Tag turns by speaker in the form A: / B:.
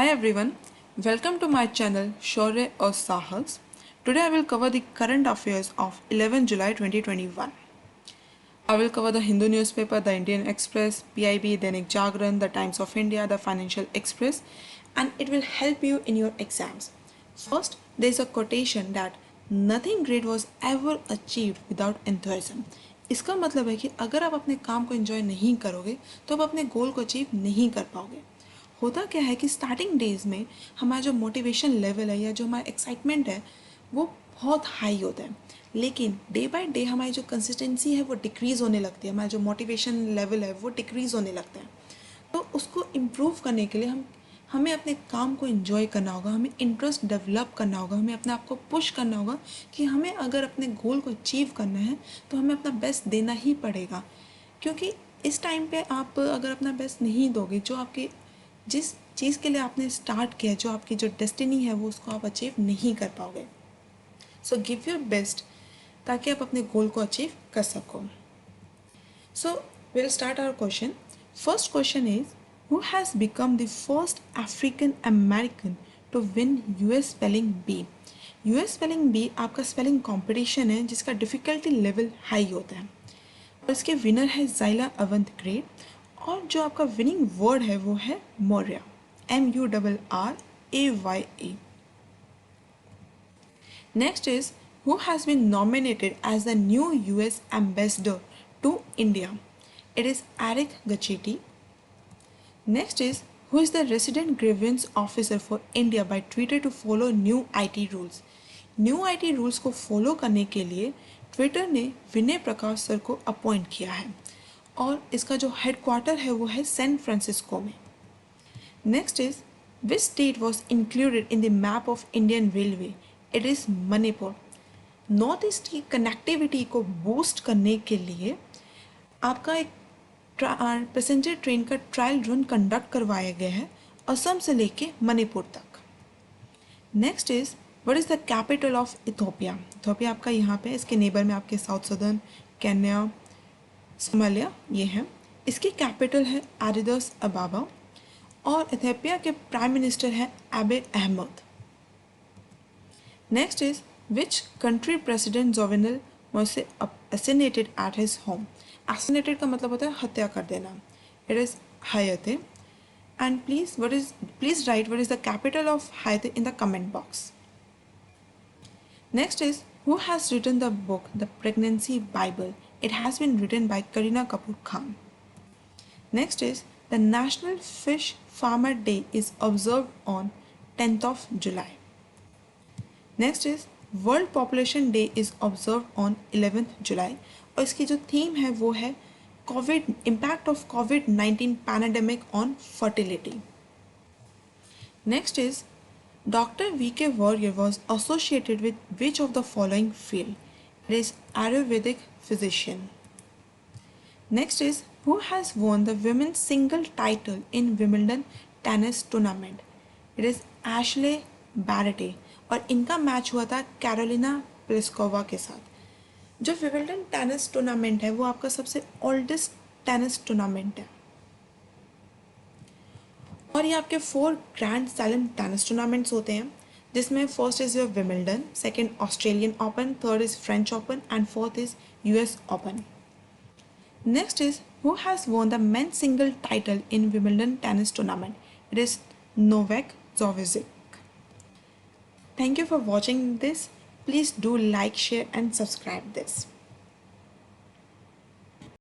A: Hi everyone, welcome to my channel Shaurya or Sahas. Today I will cover the current affairs of 11 July 2021. I will cover the Hindu newspaper, the Indian Express, PIB, Dainik Jagran, the Times of India, the Financial Express, and it will help you in your exams. First, there is a quotation that nothing great was ever achieved without enthusiasm. इसका मतलब है कि अगर आप अपने काम को enjoy नहीं करोगे तो आप अपने गोल को अचीव नहीं कर पाओगे। होता क्या है कि स्टार्टिंग डेज में हमारा जो मोटिवेशन लेवल है या जो हमारा एक्साइटमेंट है वो बहुत हाई होता है, लेकिन डे बाय डे हमारी जो कंसिस्टेंसी है वो डिक्रीज़ होने लगती है, हमारा जो मोटिवेशन लेवल है वो डिक्रीज़ होने लगता है। तो उसको इम्प्रूव करने के लिए हमें अपने काम को इन्जॉय करना होगा, हमें इंटरेस्ट डेवलप करना होगा, हमें अपने आप को पुश करना होगा कि हमें अगर अपने गोल को अचीव करना है तो हमें अपना बेस्ट देना ही पड़ेगा। क्योंकि इस टाइम पे आप अगर अपना बेस्ट नहीं दोगे, जो आपके जिस चीज़ के लिए आपने स्टार्ट किया, जो आपकी जो डेस्टिनी है वो उसको आप अचीव नहीं कर पाओगे। सो गिव योर बेस्ट ताकि आप अपने गोल को अचीव कर सको। So will start our question. First question is who has become the first African American to win US spelling bee. US spelling bee आपका स्पेलिंग कॉम्पिटिशन है जिसका डिफ़िकल्टी लेवल हाई होता है और इसके विनर है ज़ाइला अवंत ग्रेट और जो आपका विनिंग वर्ड है वो है Maurya, MURRAYA। Next is who has been nominated as the new US ambassador to India. It is Eric Gacchetti. Next is who is the resident grievance officer for India by Twitter to follow new IT rules. New IT rules को follow करने के लिए Twitter ने विनय प्रकाश sir को appoint किया है और इसका जो हेडक्वार्टर है वो है सैन फ्रांसिस्को में। Next is which state was included in the map of Indian railway. It is Manipur. North east की कनेक्टिविटी को बूस्ट करने के लिए आपका एक पैसेंजर ट्रेन का ट्रायल रन कंडक्ट करवाया गया है असम से लेके मणिपुर तक। Next is what is the capital of Ethiopia. Ethiopia आपका यहाँ पे इसके नेबर में आपके साउथ सदर्न केन्या सोमालिया ये है। इसकी कैपिटल है एडिस अबाबा और इथियोपिया के प्राइम मिनिस्टर हैं Abiy Ahmed. Next is which country president Jovenel Moise assassinated at his home. Assassinated का मतलब होता है हत्या कर देना। It is Haiti and please write what is the capital of Haiti in the comment box. Next is who has written the book the pregnancy bible. It has been written by Kareena Kapoor Khan. Next is the National Fish Farmer Day is observed on 10th of July. Next is World Population Day is observed on 11th July. और इसकी जो theme है वो है impact of COVID-19 pandemic on fertility. Next is Dr. V.K. Warrior was associated with which of the following field? It is Ayurvedic physician. Next is who has won the women's single title in Wimbledon tennis tournament? It is Ashley Barty और इनका match हुआ था Karolina Pliskova के साथ। जो Wimbledon tennis tournament है वो आपका सबसे ओल्डेस्ट टेनिस टूर्नामेंट है और ये आपके 4 ग्रैंड स्लैम टेनिस टूर्नामेंट्स होते हैं जिसमें first is your Wimbledon, second Australian open, third is French open and fourth is US open. Next is who has won the men single title in Wimbledon tennis tournament. It is Novak जोकोविच। Thank you for watching this. Please do like, share and subscribe this.